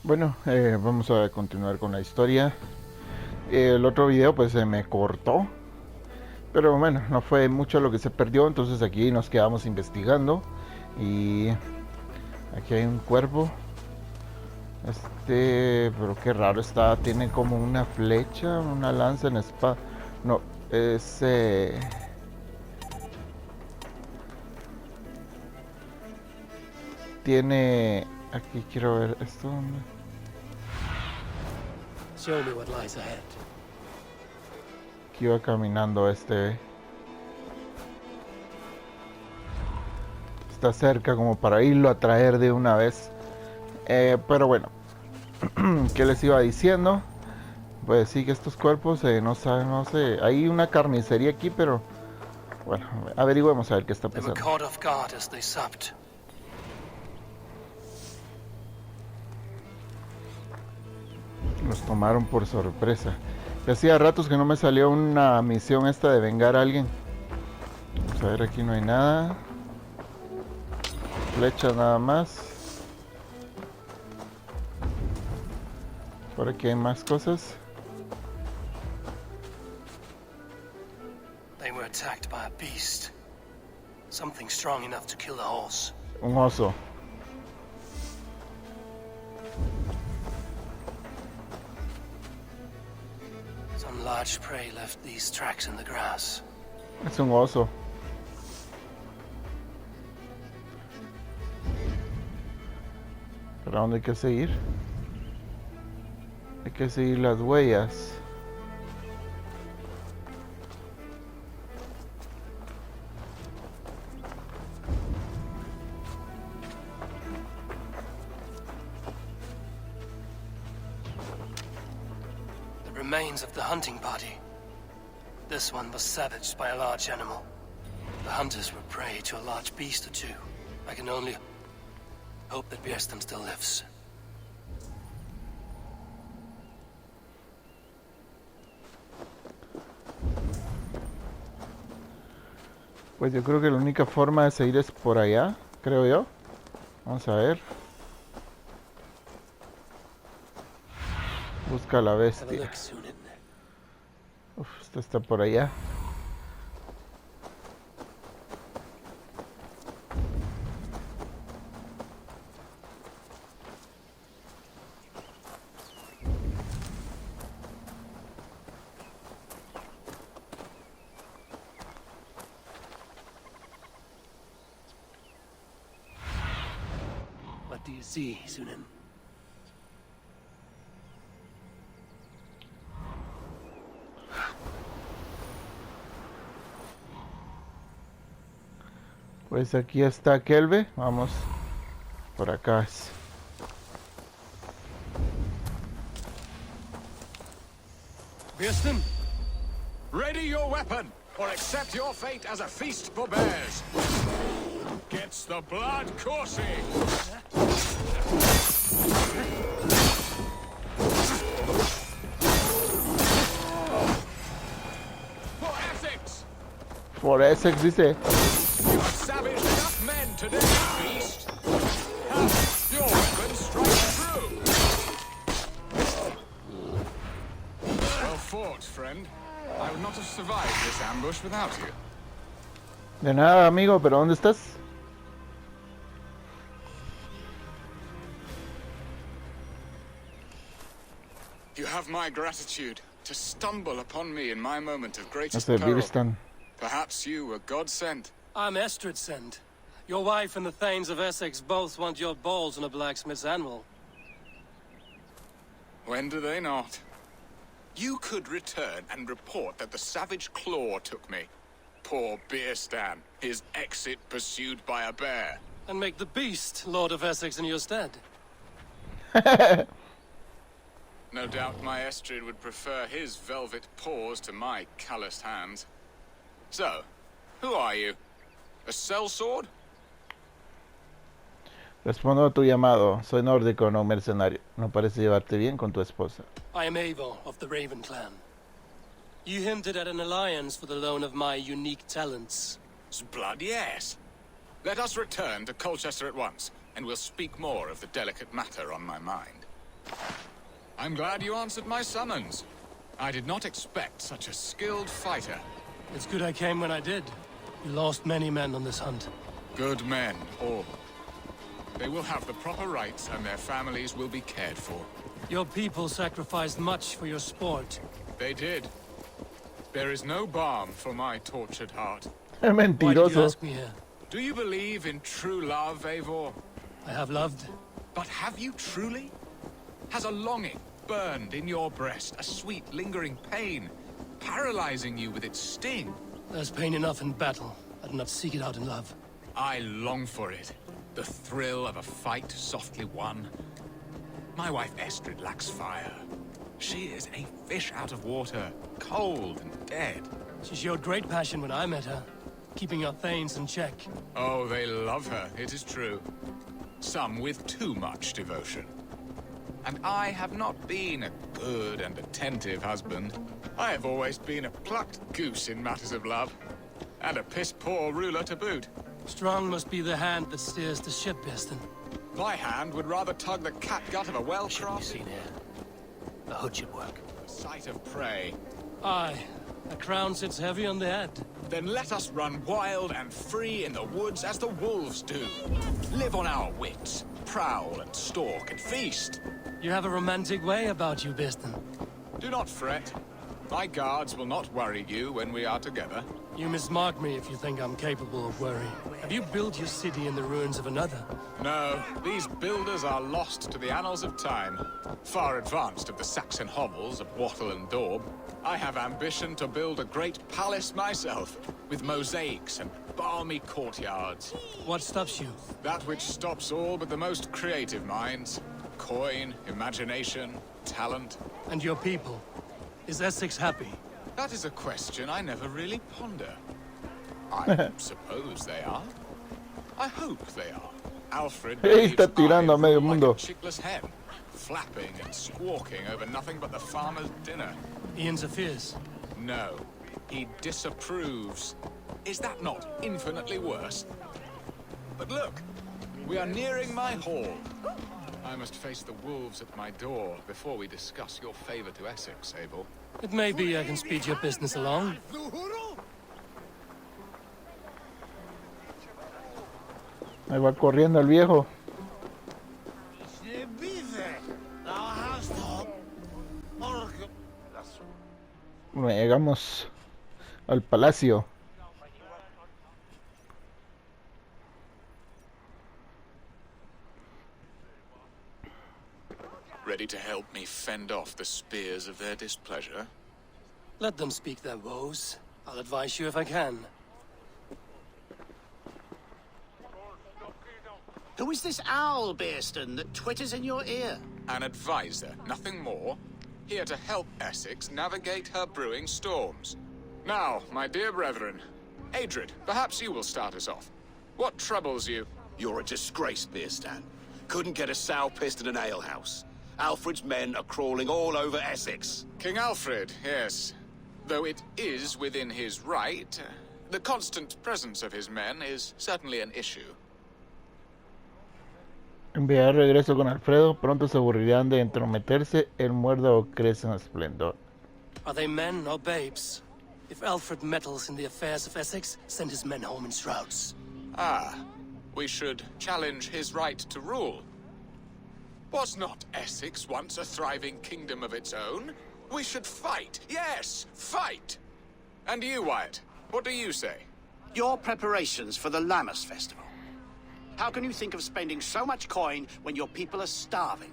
Bueno, vamos a continuar con la historia. El otro video pues se me cortó, pero bueno, no fue mucho lo que se perdió, entonces aquí nos quedamos investigando. Y aquí hay un cuervo. Pero qué raro está, tiene como una flecha, una lanza en espada. No, es... tiene... Aquí quiero ver esto. Show me what lies ahead. Aquí iba caminando está cerca como para irlo a traer de una vez. Pero bueno, ¿qué les iba diciendo? Pues sí que estos cuerpos, no sé, hay una carnicería aquí, pero bueno, averigüemos a ver qué está They were pasando. caught off guard as they supped. Nos tomaron por sorpresa. Y hacía ratos que no me salió una misión esta de vengar a alguien. Vamos a ver, aquí no hay nada. Flechas nada más. Por aquí hay más cosas. They were attacked by a beast. Something strong enough to kill a horse. Un oso. Some large prey left these tracks in the grass. Es un oso. ¿Para dónde hay que seguir? Hay que seguir las huellas. The remains of the hunting party. This one was savaged by a large animal. The hunters were prey to a large beast or two. I can only hope that Bierstam still lives. Pues yo creo que la única forma de seguir es por allá, creo yo. Vamos a ver. Busca a la Have a bestia. look, Sunan. Uf, esta está por allá. What do you see, Sunan? Pues aquí está Kelve. Vamos. Por acá es. Bierstam? Ready your weapon, or accept your fate as a feast for bears. Gets the blood coursing. For Essex! For Essex dice. You have savaged enough men today, beast. Your weapon strikes true. Well fought, friend. I would not have survived this ambush without you. De nada, amigo, pero ¿dónde estás? You have my gratitude to stumble upon me in my moment of No greatest sé, peril. Birstan. Perhaps you were God sent. I'm Estrid Send. Your wife and the Thanes of Essex both want your balls on a blacksmith's anvil. When do they not? You could return and report that the savage claw took me. Poor Bierstan, his exit pursued by a bear. And make the beast Lord of Essex in your stead. No doubt my Estrid would prefer his velvet paws to my calloused hands. So, who are you? A sellsword? Respondo a tu llamado. Soy nórdico, no mercenario. No parece llevarte bien con tu esposa. I am Eivor of the Raven clan. You hinted at an alliance for the loan of my unique talents. Blood, yes. Let us return to Colchester at once, and we'll speak more of the delicate matter on my mind. I'm glad you answered my summons. I did not expect such a skilled fighter. It's good I came when I did. You lost many men on this hunt. Good men, all. They will have the proper rights and their families will be cared for. Your people sacrificed much for your sport. They did. There is no balm for my tortured heart. Es Why did you mentiroso. ask me here? Do you believe in true love, Eivor? I have loved. But have you truly? Has a longing burned in your breast, a sweet, lingering pain, paralyzing you with its sting? There's pain enough in battle. I do not seek it out in love. I long for it. The thrill of a fight softly won. My wife Estrid lacks fire. She is a fish out of water, cold and dead. She showed great passion when I met her, keeping your thanes in check. Oh, they love her, it is true. Some with too much devotion. And I have not been a good and attentive husband. I have always been a plucked goose in matters of love. And a piss-poor ruler to boot. Strong must be the hand that steers the ship, Biston. My hand would rather tug the catgut of a Shouldn't be well-crossed seen here. The hood should work. sight of prey. Aye, a crown sits heavy on the head. Then let us run wild and free in the woods as the wolves do. Live on our wits, prowl and stalk and feast. You have a romantic way about you, Biston. Do not fret. My guards will not worry you when we are together. You mismark me if you think I'm capable of worry. Have you built your city in the ruins of another? No, these builders are lost to the annals of time. Far advanced of the Saxon hovels of Wattle and Daub. I have ambition to build a great palace myself, with mosaics and balmy courtyards. What stops you? That which stops all but the most creative minds. Coin, imagination, talent. And your people? Is Essex happy? That is a question I never really ponder. I suppose they are. I hope they are. Alfred Ey, está believes tirando a I medio rule like mundo. a chickless hen, flapping and squawking over nothing but the farmer's dinner. He interferes. No, he disapproves. Is that not infinitely worse? But look, we are nearing my hall. I must face the wolves at my door before we discuss your favor to Essex, Abel. It may be I can speed your business along. Ahí va corriendo el viejo. Bueno, llegamos al palacio. Ready to help me fend off the spears of their displeasure? Let them speak their woes. I'll advise you if I can. Who is this owl, Bearston, that twitters in your ear? An advisor, nothing more. Here to help Essex navigate her brewing storms. Now, my dear brethren, Adrid, perhaps you will start us off. What troubles you? You're a disgrace, Bearstan. Couldn't get a sow pissed in an alehouse. Alfred's men are crawling all over Essex. King Alfred, yes. Though it is within his right, the constant presence of his men is certainly an issue. Enviar regreso con Alfredo. Pronto se aburrirán de entrometerse. El muérdago crece en esplendor. Are they men or babes? If Alfred meddles in the affairs of Essex, send his men home in shrouds. Ah, we should challenge his right to rule. Was not Essex once a thriving kingdom of its own? We should fight, yes, fight! And you, Wyatt, what do you say? Your preparations for the Lammas festival. How can you think of spending so much coin when your people are starving?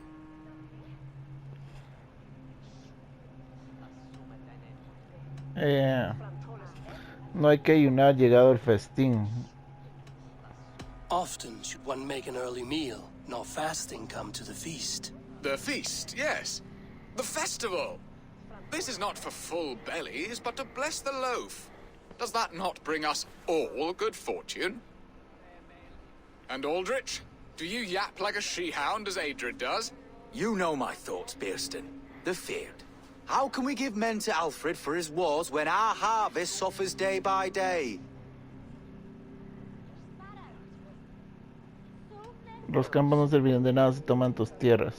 No hay que ayunar llegado el festín. Often should one make an early meal, nor fasting come to the feast. The feast, yes. The festival! This is not for full bellies, but to bless the loaf. Does that not bring us all good fortune? And Aldrich, do you yap like a she-hound as Adrid does? You know my thoughts, Bearston. The feared. How can we give men to Alfred for his wars when our harvest suffers day by day? Los campos no servirán de nada si toman tus tierras.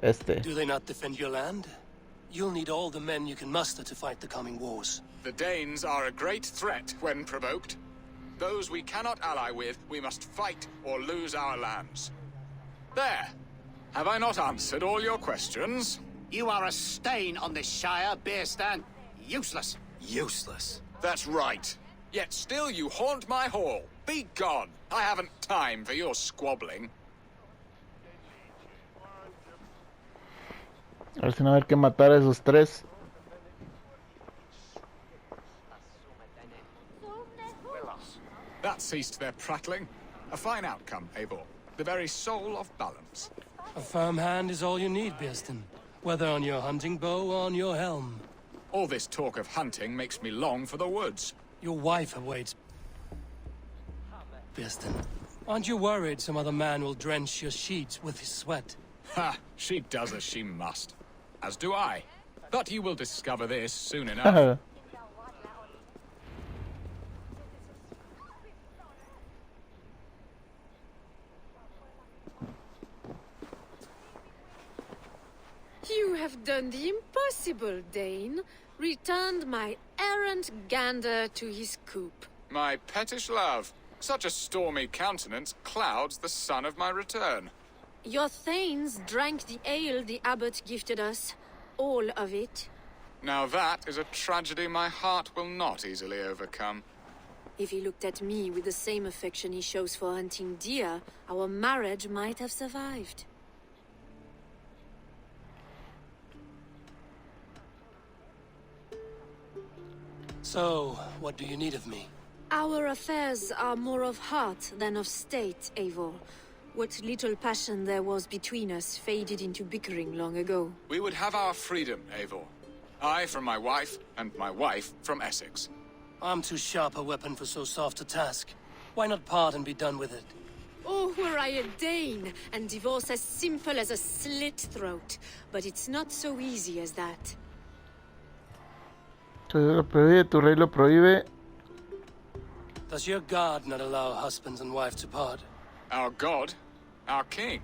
Do they not defend your land? You'll need all the men you can muster to fight the coming wars. The Danes are a great threat when provoked. Those we cannot ally with, we must fight or lose our lands. There! Have I not answered all your questions? You are a stain on this Shire, Bearstan. Useless. Useless. That's right. Yet still you haunt my hall. Be gone! I haven't time for your squabbling. A ver si no hay que matar a esos tres. That ceased their prattling. A fine outcome, Eivor. The very soul of balance. A firm hand is all you need, Bearstan. Whether on your hunting bow or on your helm. All this talk of hunting makes me long for the woods. Your wife awaits. Bearstan, aren't you worried some other man will drench your sheets with his sweat? Ha! She does as she must. As do I. But you will discover this soon enough. You have done the impossible, Dane. Returned my errant gander to his coop. My pettish love. Such a stormy countenance clouds the sun of my return. Your thanes drank the ale the abbot gifted us. All of it. Now that is a tragedy my heart will not easily overcome. If he looked at me with the same affection he shows for hunting deer, our marriage might have survived. So, what do you need of me? Our affairs are more of heart than of state, Eivor. What little passion there was between us faded into bickering long ago. We would have our freedom, Eivor. I from my wife, and my wife from Essex. I'm too sharp a weapon for so soft a task. Why not part and be done with it? Oh, were I a Dane, and divorce as simple as a slit throat. But it's not so easy as that. Tu rey lo prohíbe. Does your god not allow husbands and wives to part? Our god? Our king?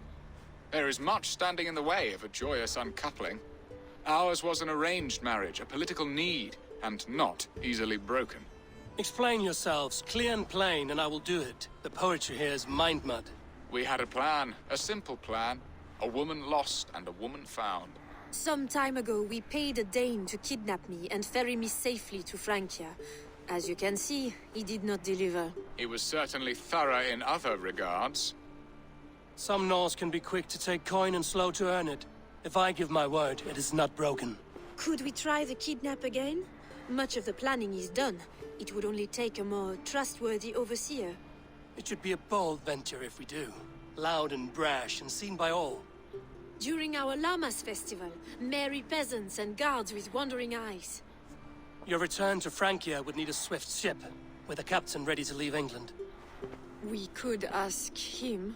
There is much standing in the way of a joyous uncoupling. Ours was an arranged marriage, a political need, and not easily broken. Explain yourselves, clear and plain, and I will do it. The poetry here is mind mud. We had a plan, a simple plan. A woman lost and a woman found. Some time ago, we paid a Dane to kidnap me and ferry me safely to Francia. As you can see, he did not deliver. He was certainly thorough in other regards. Some Norse can be quick to take coin and slow to earn it. If I give my word, it is not broken. Could we try the kidnap again? Much of the planning is done. It would only take a more trustworthy overseer. It should be a bold venture if we do. Loud and brash and seen by all. During our Llamas festival, merry peasants and guards with wandering eyes. Your return to Francia would need a swift ship, with a captain ready to leave England. We could ask him.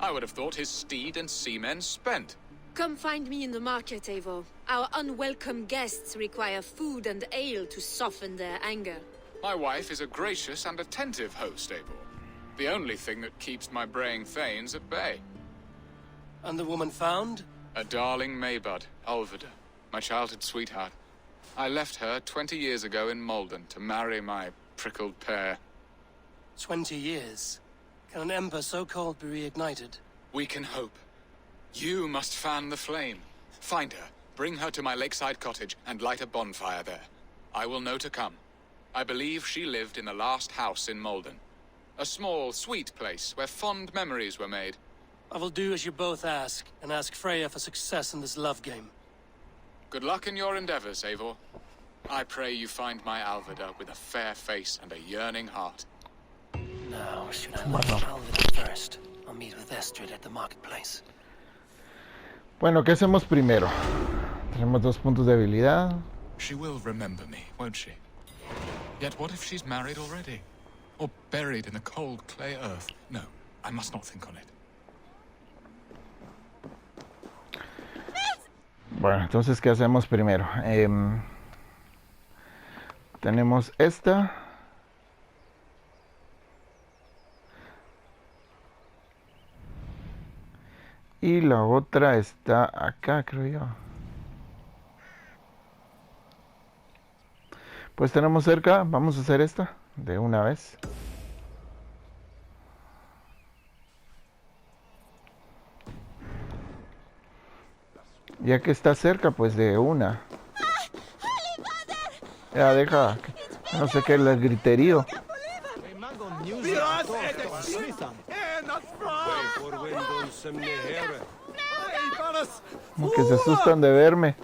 I would have thought his steed and seamen spent. Come find me in the market, Eivor. Our unwelcome guests require food and ale to soften their anger. My wife is a gracious and attentive host, Eivor. The only thing that keeps my braying thanes at bay. And the woman found? A darling Maybud, Alvida, my childhood sweetheart. I left her 20 years ago in Malden to marry my prickled pear. 20 years. Can an ember so cold be reignited? We can hope. You must fan the flame. Find her, bring her to my lakeside cottage, and light a bonfire there. I will know to come. I believe she lived in the last house in Malden. A small, sweet place where fond memories were made. I will do as you both ask, and ask Freya for success in this love game. Good luck in your endeavors, Eivor. I pray you find my Alvida with a fair face and a yearning heart. Now, should I look for Alvin first? I'll meet with Estrid at the marketplace. Bueno, ¿qué hacemos primero? Tenemos 2 puntos de habilidad. She will remember me, won't she? Yet what if she's married already? Or buried in the cold clay earth? No, I must not think on it. Bueno, entonces, ¿qué hacemos primero? Tenemos esta. Y la otra está acá, creo yo. Pues tenemos cerca, vamos a hacer esta de una vez. Ya que está cerca, pues de una. Ya deja, no sé qué es el griterío. Como que se asustan de verme.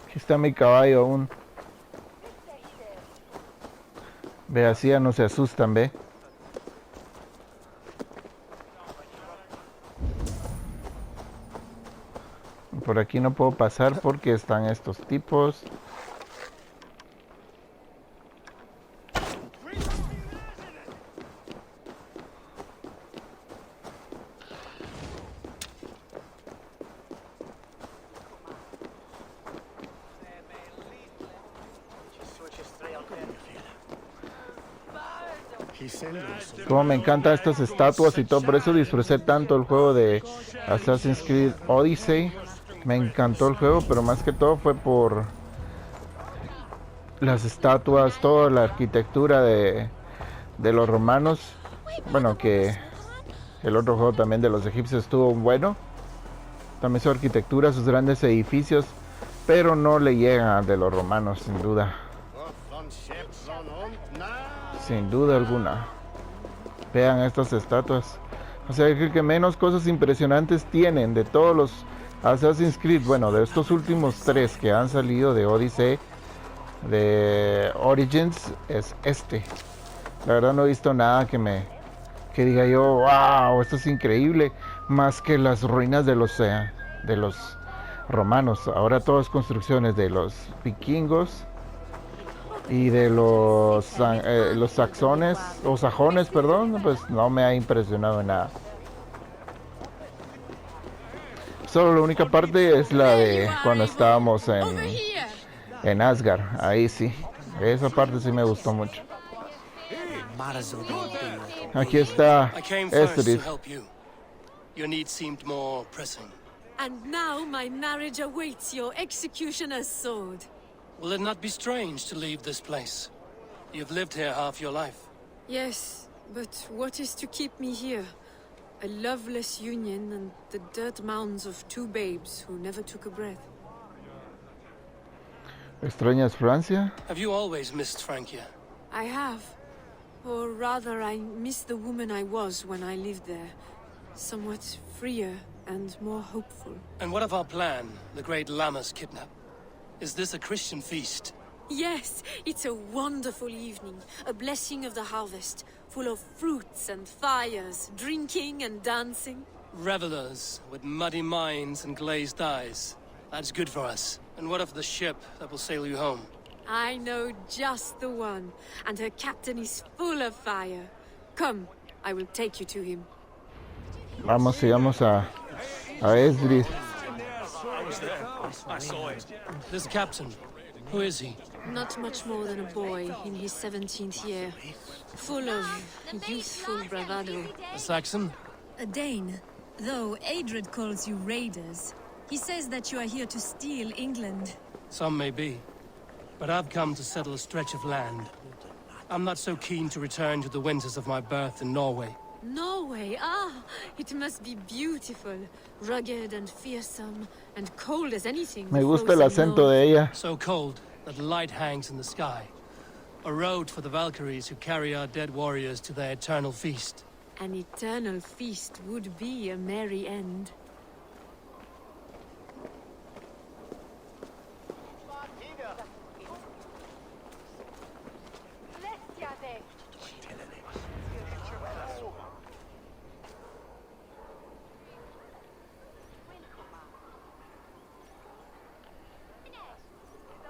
Aquí está mi caballo aún. Ve, así ya no se asustan, ve. Por aquí no puedo pasar porque están estos tipos. Como me encantan estas estatuas y todo, por eso disfruté tanto el juego de Assassin's Creed Odyssey. Me encantó el juego, pero más que todo fue por las estatuas, toda la arquitectura de los romanos. Bueno, que el otro juego también de los egipcios estuvo bueno. También su arquitectura, sus grandes edificios, pero no le llega al de los romanos, sin duda. Sin duda alguna. Vean estas estatuas. O sea, que menos cosas impresionantes tienen de todos los Assassin's Creed. Bueno, de estos últimos 3 que han salido de Odyssey, de Origins, es este. La verdad no he visto nada que diga yo, wow, esto es increíble. Más que las ruinas de los romanos. Ahora todas construcciones de los vikingos y de los saxones o sajones, perdón, pues no me ha impresionado en nada. Solo la única parte es la de cuando estábamos en Asgard. Ahí sí, esa parte sí me gustó mucho. Aquí está Estrid. Your need seemed more pressing. And now my marriage awaits your executioner's sword. Will it not be strange to leave this place? You've lived here half your life. Yes, but what is to keep me here? A loveless union and the dirt mounds of 2 babes who never took a breath. ¿Extrañas Francia? Have you always missed Francia? I have. Or rather, I miss the woman I was when I lived there. Somewhat freer and more hopeful. And what of our plan, the great Lammas kidnap? Is this a Christian feast? Yes, it's a wonderful evening. A blessing of the harvest, full of fruits and fires, drinking and dancing. Revelers with muddy minds and glazed eyes. That's good for us. And what of the ship that will sail you home? I know just the one, and her captain is full of fire. Come, I will take you to him. Vamos, sigamos a Esdras. I saw it. This captain, who is he? Not much more than a boy in his 17th year. Full of youthful bravado. A Saxon? A Dane. Though Adred calls you raiders. He says that you are here to steal England. Some may be. But I've come to settle a stretch of land. I'm not so keen to return to the winters of my birth in Norway. Norway, it must be beautiful. Rugged and fearsome, and cold as anything. Me gusta el acento de ella. So cold that light hangs in the sky. A road for the Valkyries who carry our dead warriors to their eternal feast. An eternal feast would be a merry end.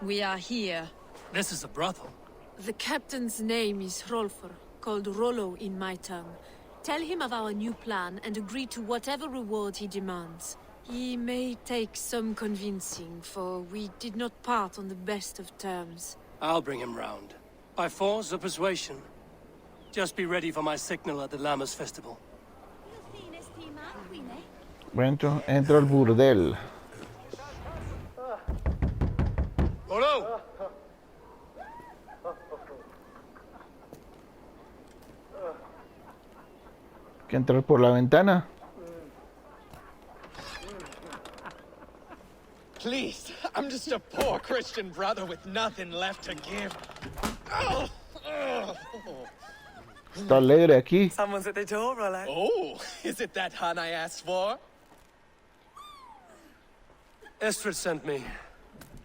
We are here. This is a brothel. The captain's name is Rolfr, called Rollo in my tongue. Tell him of our new plan and agree to whatever reward he demands. He may take some convincing, for we did not part on the best of terms. I'll bring him round. By force or persuasion. Just be ready for my signal at the Lammas festival. Entro al burdel. Hello! ¿Que entrar por la ventana? Please, I'm just a poor Christian brother with nothing left to give. Oh, oh. Está alegre aquí. Someone's at the door, Rollo. Oh, is it that hun I asked for? Estrid sent me.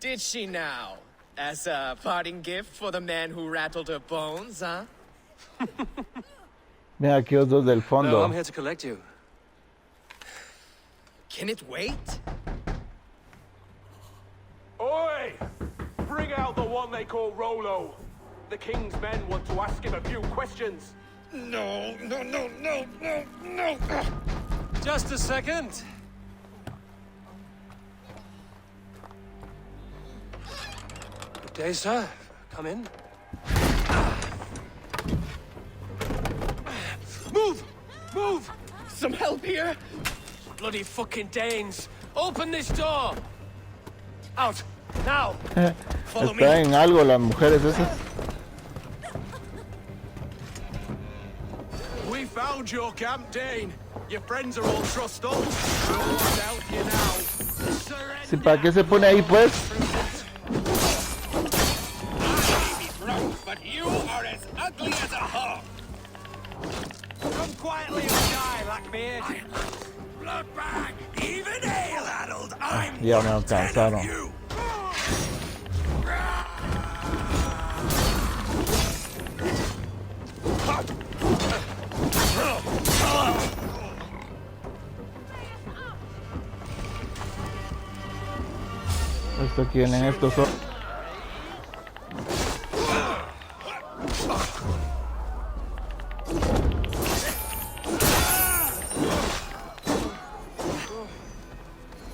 Did she now? As a parting gift for the man who rattled her bones, huh? Mira aquí los dos del No, fondo. I'm here to collect you. Can it wait? Oi! Bring out the one they call Rolo. The king's men want to ask him a few questions. No. Just a second. Good day, sir. Come in. Move! Move! Some help here? Bloody fucking Danes! Open this door! Out! Now! Follow me! Está en algo las mujeres esas. We found your camp, Dane. Your friends are all trussed up. We'll help you now. Sí, ¿para qué se pone ahí pues? But you are as ugly as a hog. Come quietly or die, Blackbeard! Bloodbag, even ale-addled, I'm Ya me alcanzaron. you. Esto quieren estos son.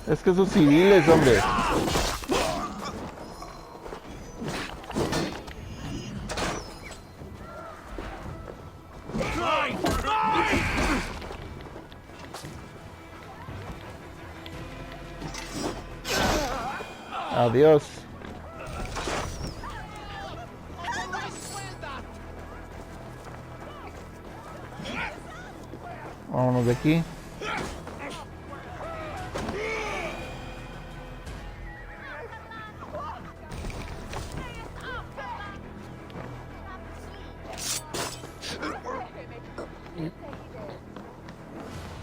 Es que esos civiles, hombre. Adiós. Vámonos de aquí.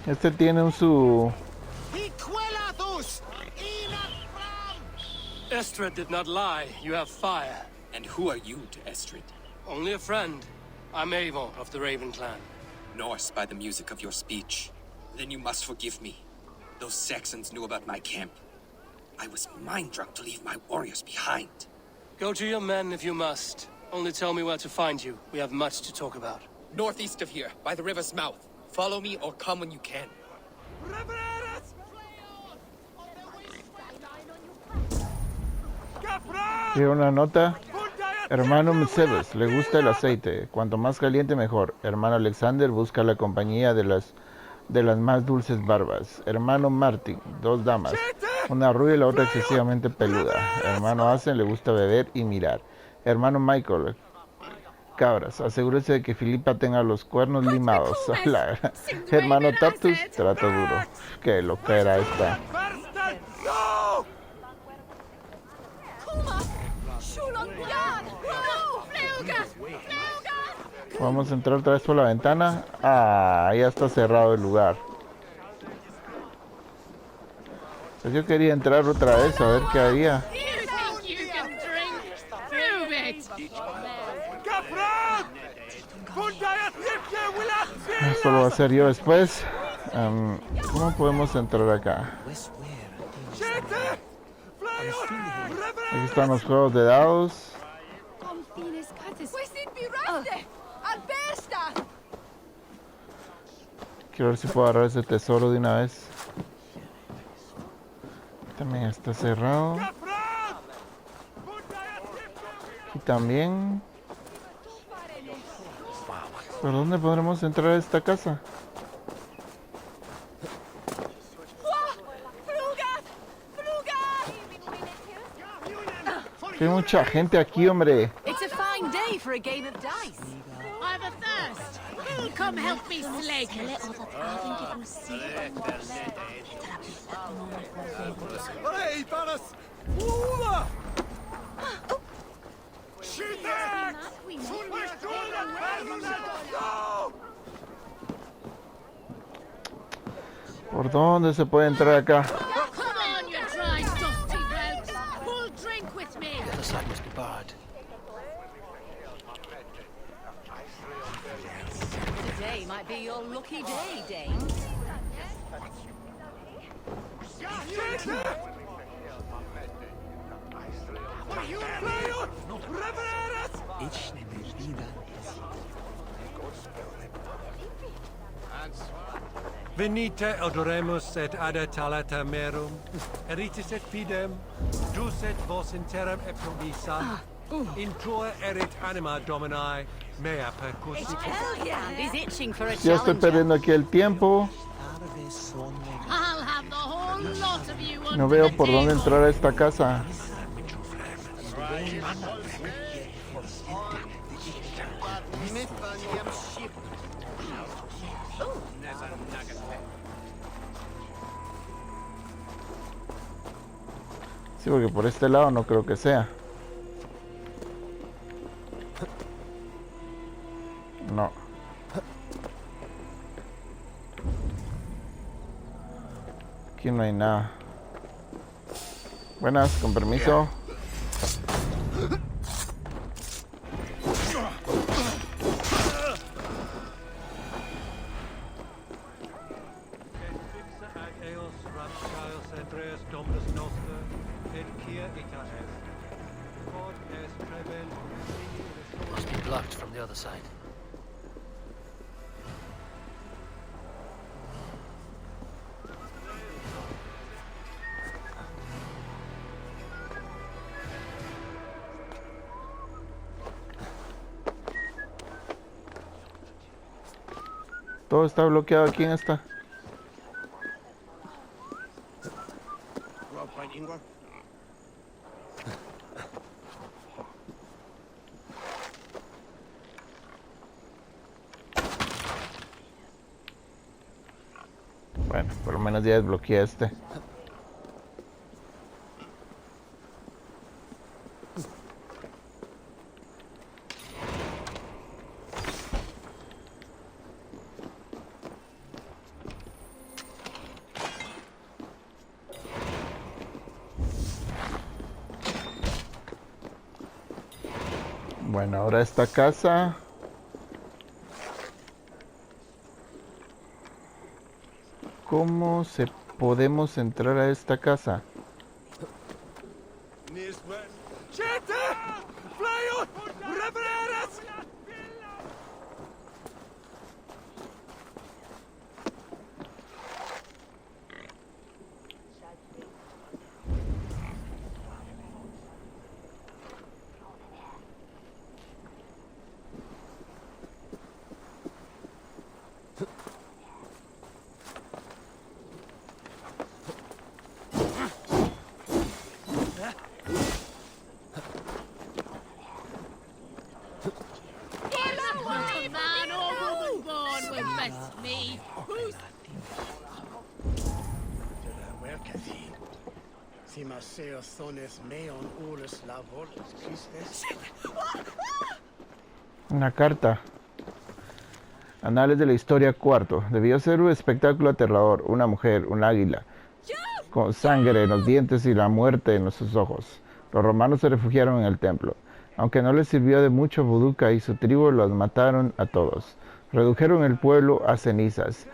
Este tiene un su... Estrid did not lie. You have fire. And who are you to Estrid? Only a friend. I'm Eivor of the Raven clan. Norse by the music of your speech. Then you must forgive me. Those Saxons knew about my camp. I was mind-drunk to leave my warriors behind. Go to your men if you must. Only tell me where to find you. We have much to talk about. Northeast of here, by the river's mouth. Follow me or come when you can. Quiero una nota. Hermano Msebes, le gusta el aceite. Cuanto más caliente, mejor. Hermano Alexander busca la compañía de las más dulces barbas. Hermano Martin, 2 damas. Una rubia y la otra excesivamente peluda. Hermano Asen, le gusta beber y mirar. Hermano Michael, cabras. Asegúrese de que Filipa tenga los cuernos limados. Hermano Taptus, trato duro. Qué loca era esta. Vamos a entrar otra vez por la ventana. Ah, ya está cerrado el lugar. Pues yo quería entrar otra vez a ver qué había. Eso lo voy a hacer yo después. ¿Cómo podemos entrar acá? Aquí están los juegos de dados. Quiero ver si puedo agarrar ese tesoro de una vez. También está cerrado. Y también... ¿Por dónde podremos entrar a esta casa? Hay mucha gente aquí, hombre. It's a fine day for a game of dice. I'm athirst. Who'll come help me slake it? Hey, Balas! Ula! Shoot that! ¿Por dónde se puede entrar acá? Come on, you dry, dusty rogues. Who'll drink with me? The other side must be barred. Today might be your lucky day, Dane. Venite odoremus et ada talata merum, eritis et fidem, dus et vos interim et provisa, in tua erit anima domini, mea percussit. Hellgand is itching for a Ya estoy challenger. perdiendo aquí el tiempo. I'll have the whole lot of you No under veo the por dónde table. entrar a esta casa. Sí, porque por este lado no creo que sea. No. Aquí no hay nada. Buenas, con permiso. Must be blocked from the other side. Todo está bloqueado aquí en esta. Bueno, por lo menos ya desbloqueé este. Bueno, ahora esta casa. ¿Cómo se podemos entrar a esta casa? Man or woman born with best me. Who's Una carta. Anales de la historia cuarto. Debió ser un espectáculo aterrador. Una mujer, un águila, con sangre en los dientes y la muerte en sus ojos. Los romanos se refugiaron en el templo. Aunque no les sirvió de mucho, Buduka y su tribu los mataron a todos. Redujeron el pueblo a cenizas.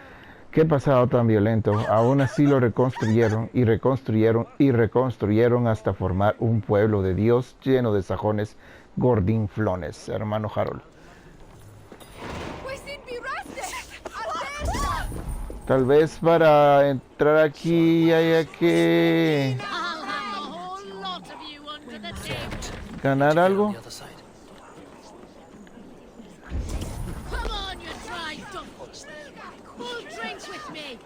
Qué pasado tan violento. Aún así lo reconstruyeron y reconstruyeron y reconstruyeron hasta formar un pueblo de Dios lleno de sajones gordinflones, hermano Harold. Tal vez para entrar aquí haya que I'll have the whole lot of you under the table. ganar On algo. the other side. Come on, you dry dumpers. Full drinks with me.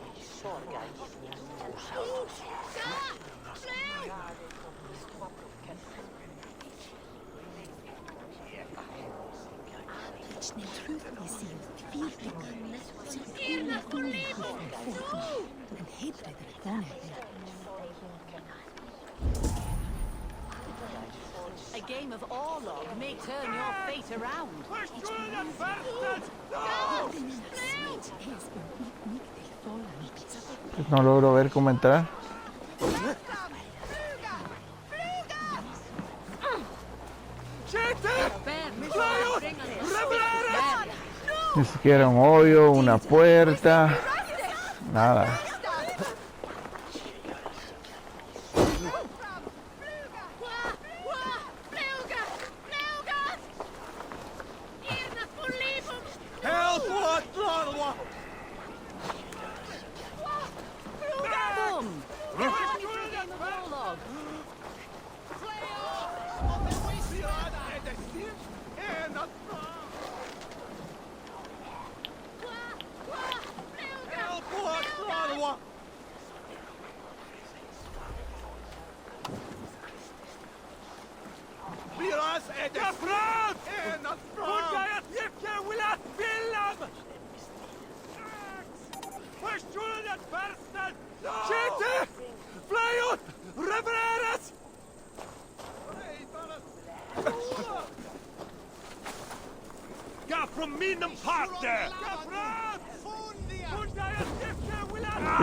A game of Orlog may turn your fate around. Pues no logro ver cómo entrar. Ni siquiera un hoyo, una puerta, nada.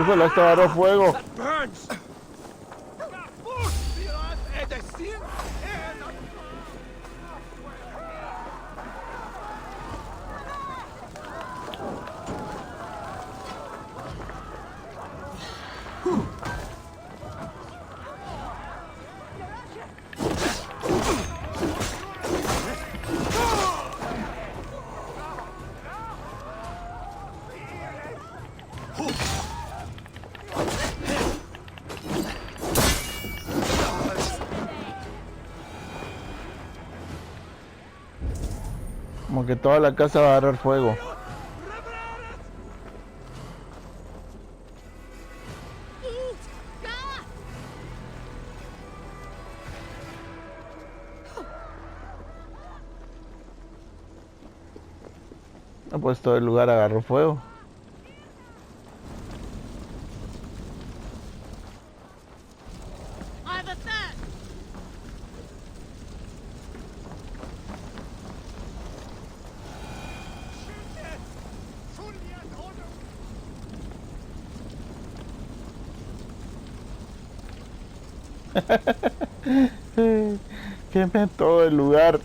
Hijo, le está dando fuego. Como que toda la casa va a agarrar fuego. No, pues todo el lugar agarró fuego. I've a third. Queme todo el lugar.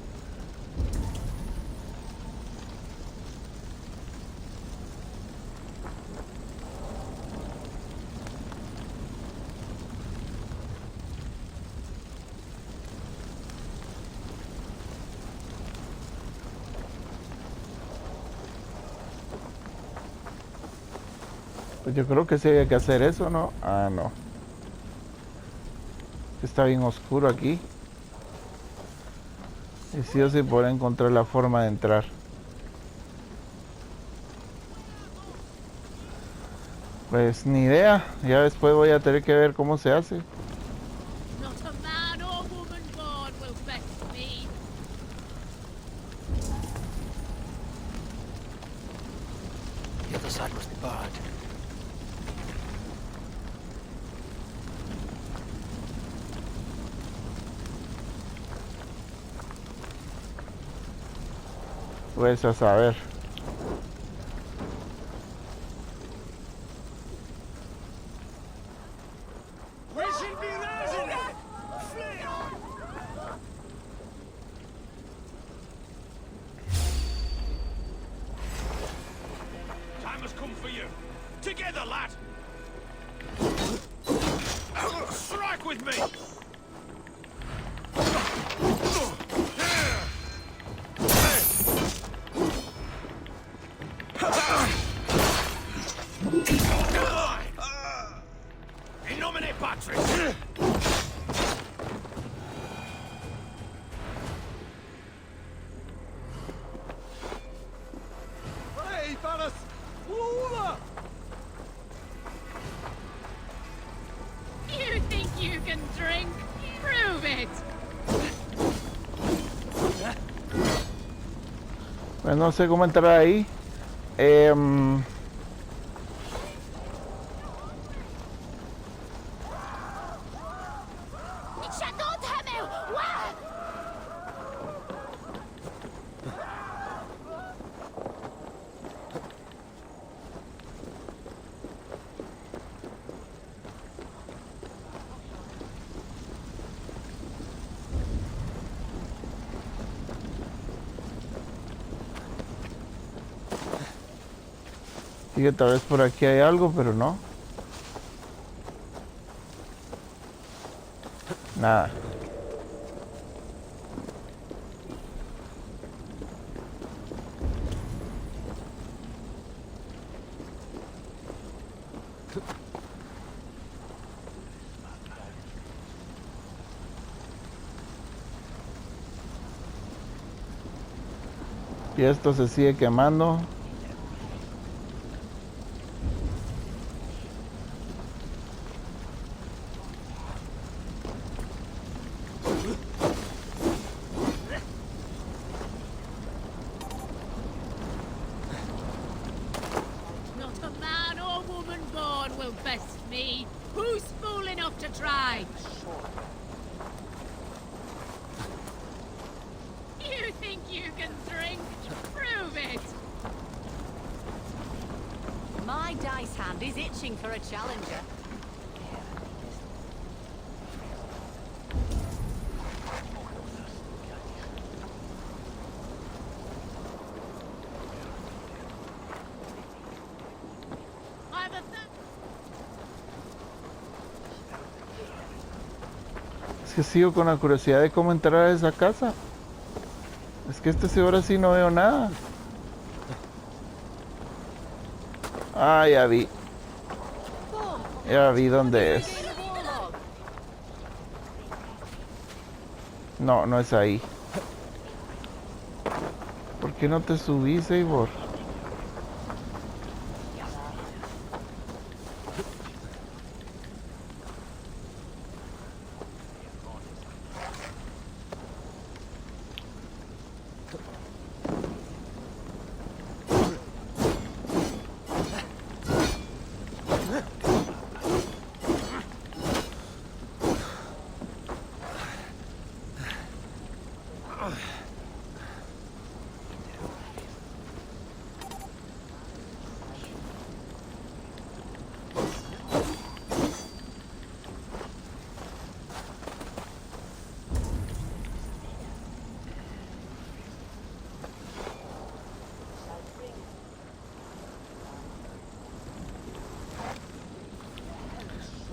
Pues yo creo que sí había que hacer eso, ¿no? Ah, no. Está bien oscuro aquí. Y sí o sí podré encontrar la forma de entrar. Pues ni idea. Ya después voy a tener que ver cómo se hace. Not a man or woman born will best me. The other side must be barred. Pues a saber. Time has come for you. Together, lad. Strike with me. batteries! Hey, Valis! Lula! You think you can drink? Prove it! Pues no sé cómo entrar ahí. Sí, que tal vez por aquí hay algo, pero no. Nada. Y esto se sigue quemando. Not a man or woman born will best me. Who's fool enough to try? You think you can drink? Prove it! My dice hand is itching for a challenger. I've a Es que sigo con la curiosidad de cómo entrar a esa casa. Es que ahora sí no veo nada. Ah, ya vi. Ya vi dónde es. No, no es ahí. ¿Por qué no te subís, Eivor?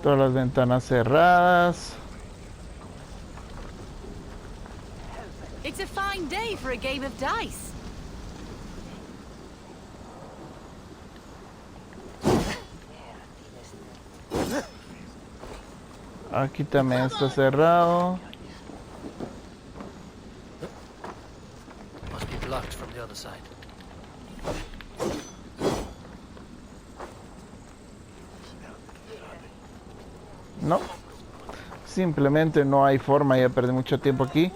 Todas las ventanas cerradas. It's a fine day for a game of dice. Aquí también está cerrado. Must be blocked from the other side. No. Simplemente no hay forma. Ya perdí mucho tiempo aquí.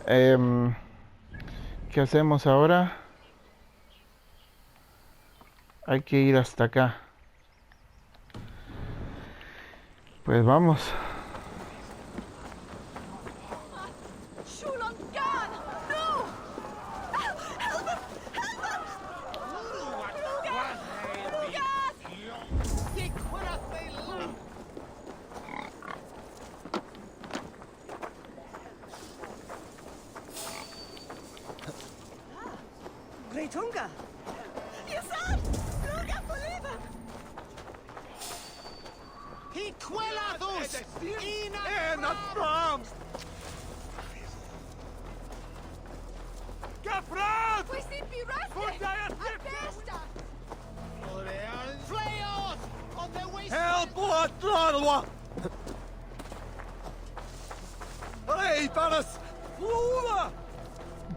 ¿Qué hacemos ahora? Hay que ir hasta acá. Pues vamos. Great hunger. Yes, sir. Look at believer. He quelados! Not from! Gafrad! We seem to be rusty! Flayos! On their way! Help! Blood!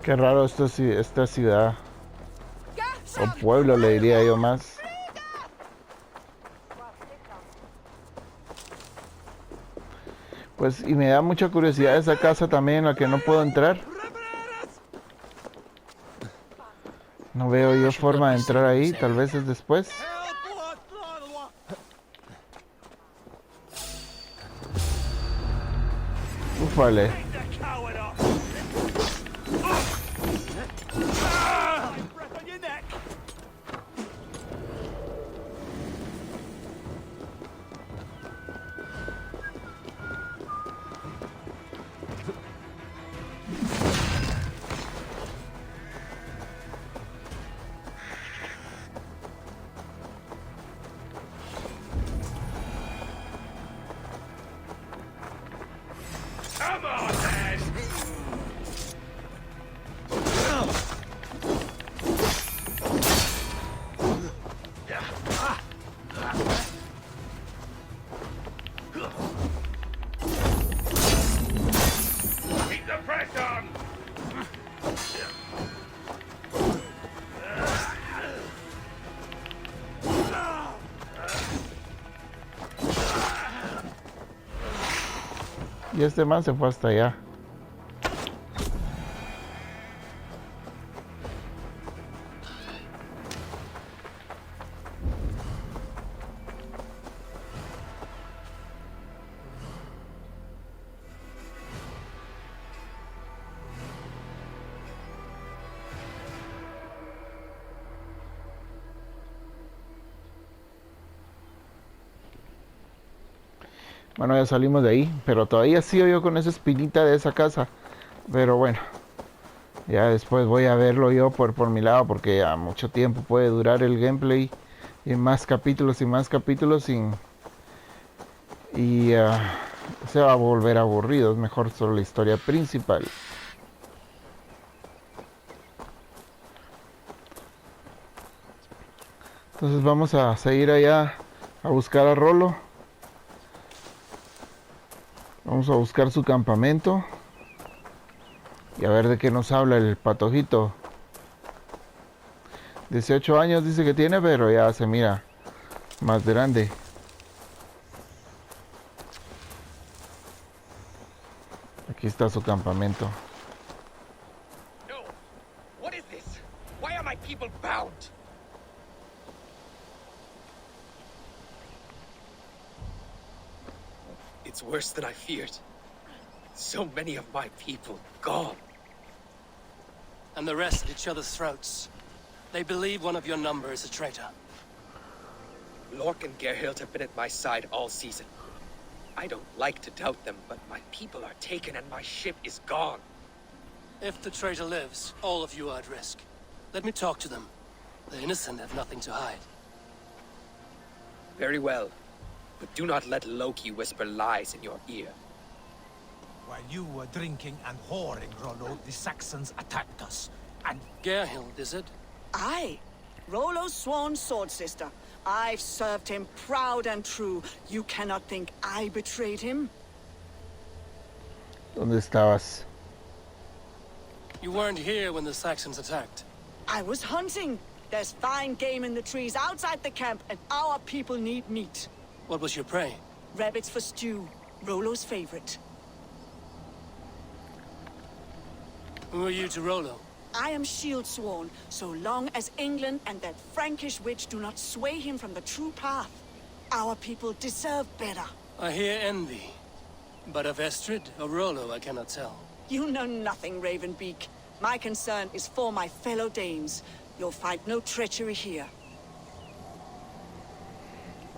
Qué raro esta ciudad. O pueblo, le diría yo más. Pues, y me da mucha curiosidad esa casa también en la que no puedo entrar. No veo yo forma de entrar ahí, tal vez es después. Ufale. Y este man se fue hasta allá. Bueno, ya salimos de ahí, pero todavía sigo yo con esa espinita de esa casa. Pero bueno, ya después voy a verlo yo por mi lado, porque ya mucho tiempo puede durar el gameplay. Y más capítulos y más capítulos y se va a volver aburrido. Es mejor solo la historia principal. Entonces vamos a seguir allá a buscar a Rolo. Vamos a buscar su campamento. Y a ver de qué nos habla el patojito. 18 años dice que tiene, pero ya se mira más grande. Aquí está su campamento. No. What is this? Why are my people bound? It's worse than I feared. So many of my people gone. And the rest at each other's throats. They believe one of your number is a traitor. Lork and Gerhild have been at my side all season. I don't like to doubt them, but my people are taken and my ship is gone. If the traitor lives, all of you are at risk. Let me talk to them. The innocent have nothing to hide. Very well. But do not let Loki whisper lies in your ear. While you were drinking and whoring, Rollo, the Saxons attacked us. And Gerhild, is it? Aye. Rollo's sworn sword sister. I've served him proud and true. You cannot think I betrayed him? ¿Dónde estabas? You weren't here when the Saxons attacked. I was hunting. There's fine game in the trees outside the camp, and our people need meat. What was your prey? Rabbits for stew. Rollo's favorite. Who are you to Rollo? I am shield sworn, so long as England and that Frankish witch do not sway him from the true path. Our people deserve better. I hear envy. But of Estrid or Rollo, I cannot tell. You know nothing, Ravenbeak. My concern is for my fellow Danes. You'll find no treachery here.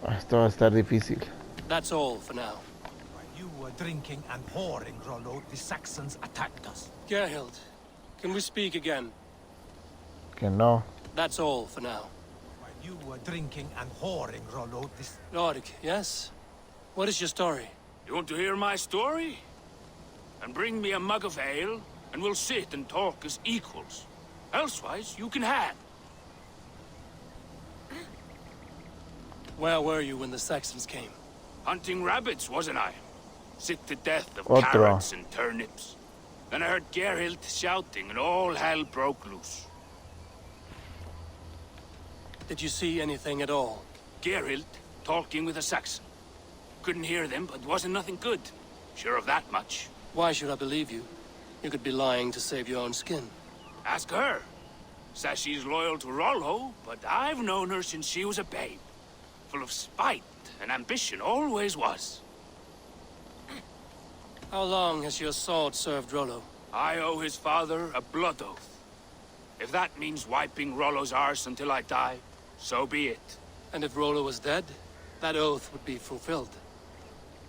Esto va a estar difícil. That's all for now. while you were drinking and whoring, Rollo, the Saxons attacked us. Gerhild, can we speak again? Que no. That's all for now. While you were drinking and whoring, Rollo, this... Lord, yes? What is your story? You want to hear my story? And bring me a mug of ale, and we'll sit and talk as equals. Elsewise, you can have. Where were you when the Saxons came? Hunting rabbits, wasn't I? sick to death of Otro. carrots and turnips. Then I heard Geralt shouting and all hell broke loose. Did you see anything at all? Geralt talking with a Saxon. Couldn't hear them, but wasn't nothing good. Sure of that much. Why should I believe you? You could be lying to save your own skin. Ask her. Says she's loyal to Rollo, but I've known her since she was a babe. Full of spite and ambition, always was. How long has your sword served Rollo? I owe his father a blood oath. If that means wiping Rollo's arse until I die, so be it. And if Rollo was dead, that oath would be fulfilled.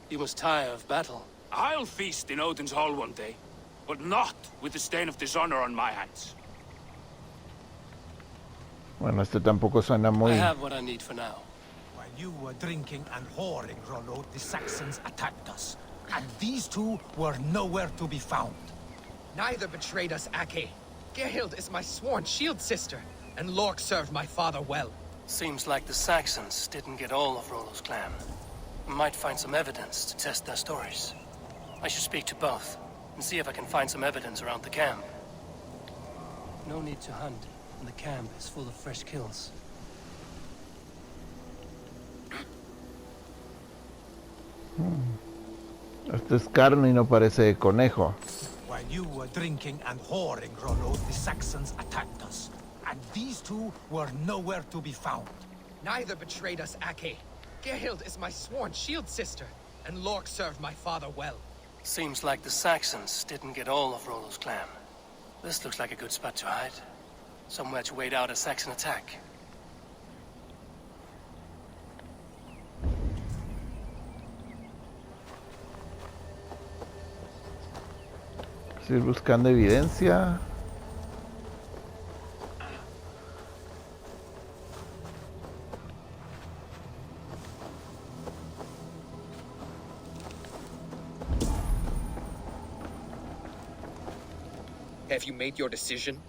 You must tire of battle. I'll feast in Odin's hall one day, but not with the stain of dishonor on my hands. Bueno, este tampoco suena I muy... have what I need for now. While you were drinking and whoring, Rollo, the Saxons attacked us. And these two were nowhere to be found. Neither betrayed us, Ake. Gerhild is my sworn shield sister, and Lork served my father well. Seems like the Saxons didn't get all of Rollo's clan. Might find some evidence to test their stories. I should speak to both, and see if I can find some evidence around the camp. No need to hunt, and the camp is full of fresh kills. Esto es carne y no parece de conejo. While you were drinking and whoring, Rollo, the Saxons attacked us. And these two were nowhere to be found. Neither betrayed us, Ake. Gerhild is my sworn shield sister, and Lork served my father well. Seems like the Saxons didn't get all of Rollo's clan. This looks like a good spot to hide. Somewhere to wait out a Saxon attack. Estoy buscando evidencia. Have you made your decision?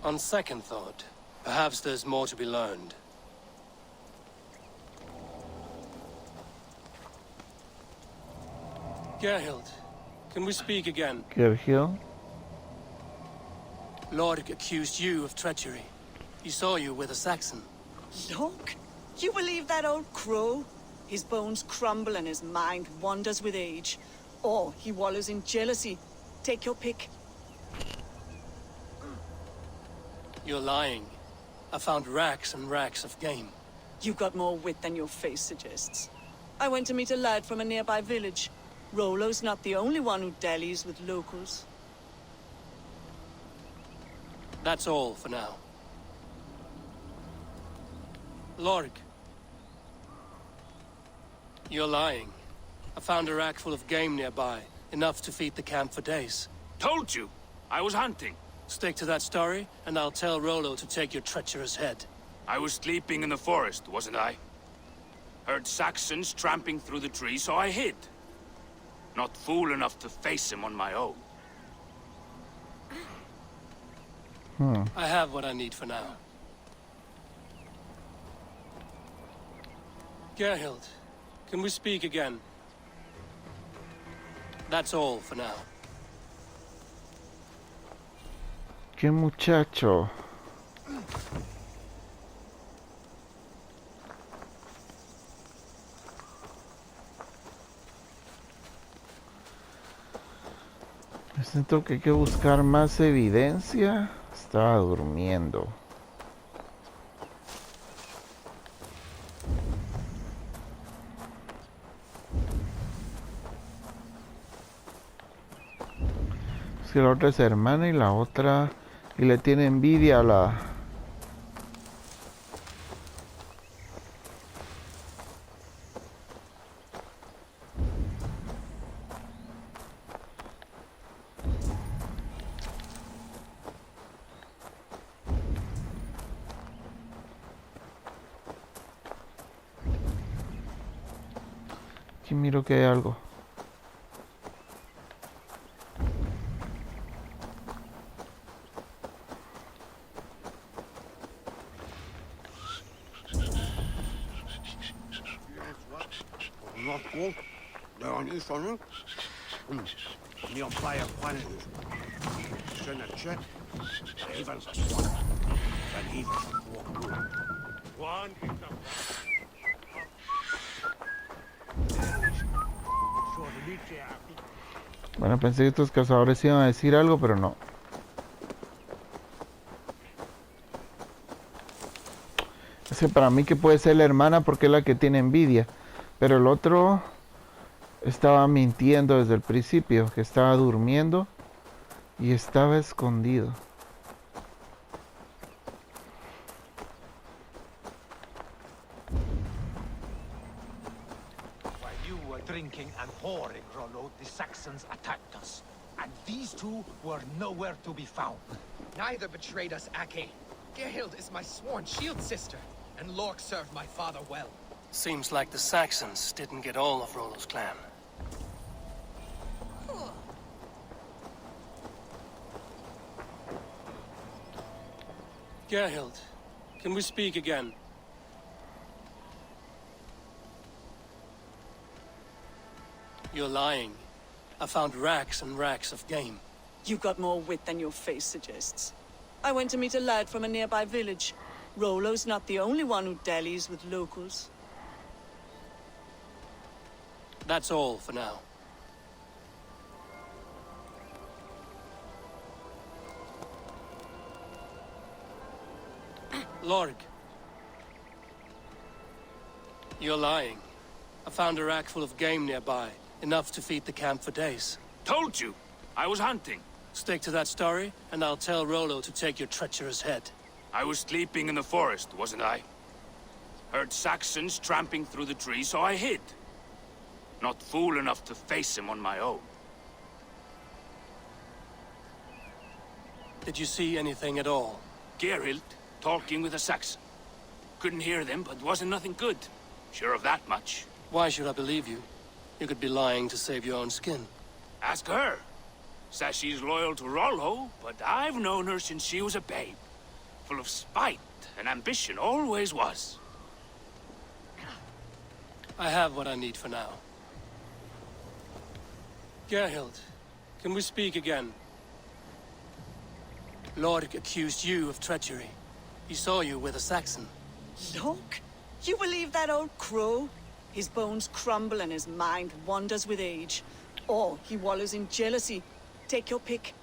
On second thought, perhaps there's more to be learned. Gerhild, can we speak again? Gerhild? Lork accused you of treachery. He saw you with a Saxon. Lork? You believe that old crow? His bones crumble and his mind wanders with age. Or he wallows in jealousy. Take your pick. You're lying. I found racks and racks of game. You've got more wit than your face suggests. I went to meet a lad from a nearby village. Rollo's not the only one who dallies with locals. That's all for now. Lork. You're lying. I found a rack full of game nearby, enough to feed the camp for days. Told you! I was hunting. Stick to that story, and I'll tell Rollo to take your treacherous head. I was sleeping in the forest, wasn't I? Heard Saxons tramping through the trees, so I hid. Not fool enough to face him on my own. I have what I need for now. Gerhild, can we speak again? That's all for now. ¿Qué muchacho? Me siento que hay que buscar más evidencia. Estaba durmiendo. Es que la otra es hermana y la otra... Y le tiene envidia a la... Aquí miro que hay algo. Nothing. There are new something. Nearby a planet. Send a check. Even one. And even One is Bueno, pensé que estos cazadores iban a decir algo, pero no. Es que para mí que puede ser la hermana porque es la que tiene envidia. Pero el otro estaba mintiendo desde el principio, que estaba durmiendo y estaba escondido. While you were drinking and whoring, Rollo, the Saxons attacked us. And these two were nowhere to be found. Neither betrayed us, Ake. Gerhild is my sworn shield sister, and Lork served my father well. Seems like the Saxons didn't get all of Rollo's clan. Gerhild, can we speak again? You're lying. I found racks and racks of game. You've got more wit than your face suggests. I went to meet a lad from a nearby village. Rollo's not the only one who dallies with locals. That's all for now. Lorg. You're lying. I found a rack full of game nearby. Enough to feed the camp for days. Told you! I was hunting. Stick to that story, and I'll tell Rollo to take your treacherous head. I was sleeping in the forest, wasn't I? Heard Saxons tramping through the trees, so I hid. Not fool enough to face him on my own. Did you see anything at all? Gerhild talking with a Saxon. Couldn't hear them, but wasn't nothing good. Sure of that much. Why should I believe you? You could be lying to save your own skin. Ask her. Says she's loyal to Rollo, but I've known her since she was a babe. Full of spite and ambition, always was. I have what I need for now. Gerhild, can we speak again? Lorg accused you of treachery. He saw you with a Saxon. Look, you believe that old crow? His bones crumble and his mind wanders with age. Or he wallows in jealousy. Take your pick.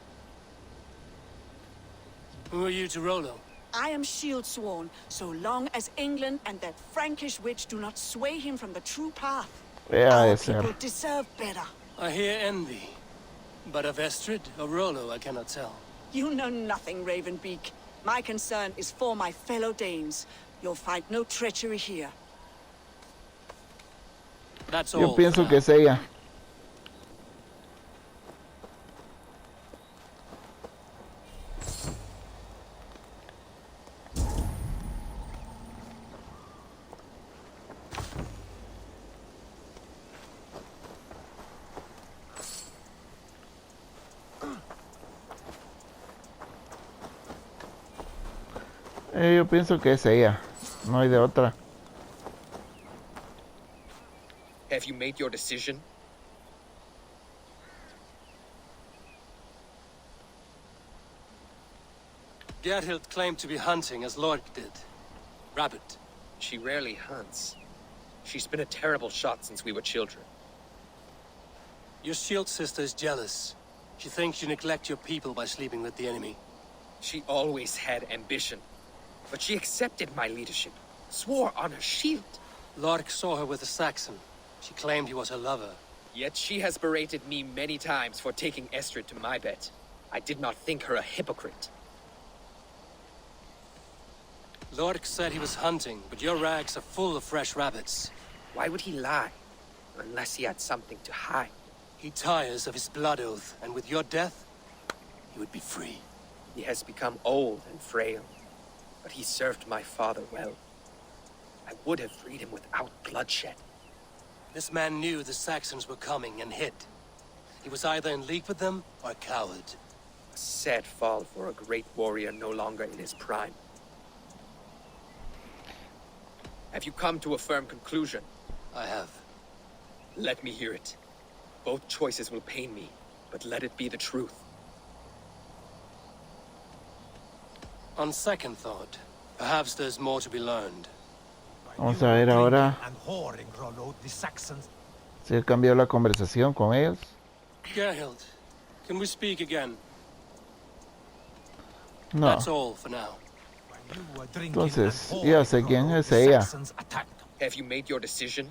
Who are you to Rollo? I am shield sworn, so long as England and that Frankish witch do not sway him from the true path. Our people deserve better. I hear envy. But of Estrid or Rollo, I cannot tell. You know nothing, Ravenbeak. My concern is for my fellow Danes. You'll find no treachery here. That's all. Yo pienso que es ella. Yo pienso que es ella. No hay de otra. Have you made your decision? Gerhild claimed to be hunting as Lorg did. Rabbit. She rarely hunts. She's been a terrible shot since we were children. Your shield sister is jealous. She thinks you neglect your people by sleeping with the enemy. She always had ambition. But she accepted my leadership. Swore on her shield. Lorg saw her with a Saxon. She claimed he was her lover. Yet she has berated me many times for taking Estrid to my bed. I did not think her a hypocrite. Lorg said he was hunting, but your rags are full of fresh rabbits. Why would he lie? Unless he had something to hide. He tires of his blood oath, and with your death, he would be free. He has become old and frail, but he served my father well. I would have freed him without bloodshed. This man knew the Saxons were coming and hid. He was either in league with them or a coward. A sad fall for a great warrior no longer in his prime. Have you come to a firm conclusion? I have. Let me hear it. Both choices will pain me, but let it be the truth. On second thought, perhaps there's more to be learned. Vamos a ver ahora And whoring, Rollo, the Saxons. si he cambiado la conversación con ellos. Gerhild, can we speak again? No. That's all for now. Entonces, ya sé quién es ella. Have you made your decision?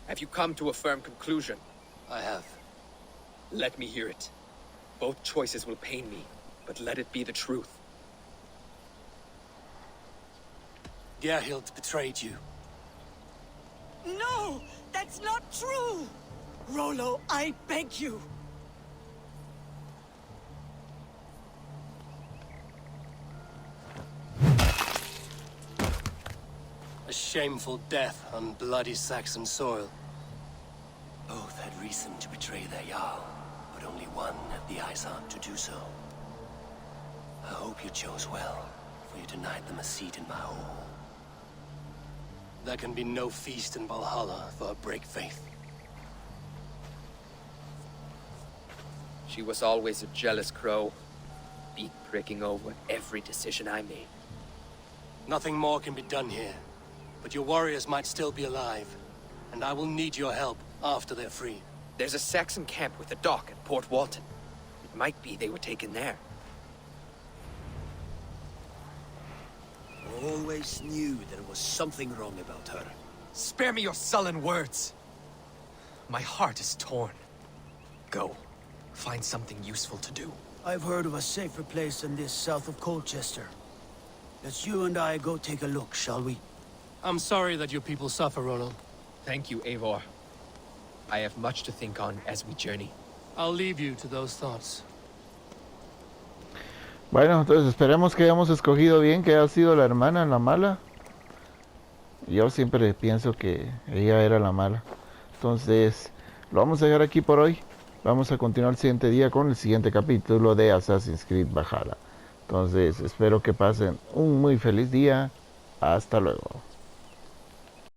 Have you come to a firm conclusion? I have. Let me hear it. Both choices will pain me, but let it be the truth. Gerhild betrayed you. No! That's not true! Rollo, I beg you! A shameful death on bloody Saxon soil. Both had reason to betray their Jarl, but only one had the eyes out to do so. I hope you chose well, for you denied them a seat in my hall. There can be no feast in Valhalla for a break faith. She was always a jealous crow, beak pricking over every decision I made. Nothing more can be done here, but your warriors might still be alive, and I will need your help after they're free. There's a Saxon camp with a dock at Port Walton. It might be they were taken there. Always knew there was something wrong about her. Spare me your sullen words. My heart is torn. Go. Find something useful to do. I've heard of a safer place than this south of Colchester. Let's you and I go take a look, shall we? I'm sorry that your people suffer, Ronald. Thank you, Eivor. I have much to think on as we journey. I'll leave you to those thoughts. Bueno, entonces esperemos que hayamos escogido bien, que haya sido la hermana la mala. Yo siempre pienso que ella era la mala. Entonces, lo vamos a dejar aquí por hoy. Vamos a continuar el siguiente día con el siguiente capítulo de Assassin's Creed Valhalla. Entonces, espero que pasen un muy feliz día. Hasta luego.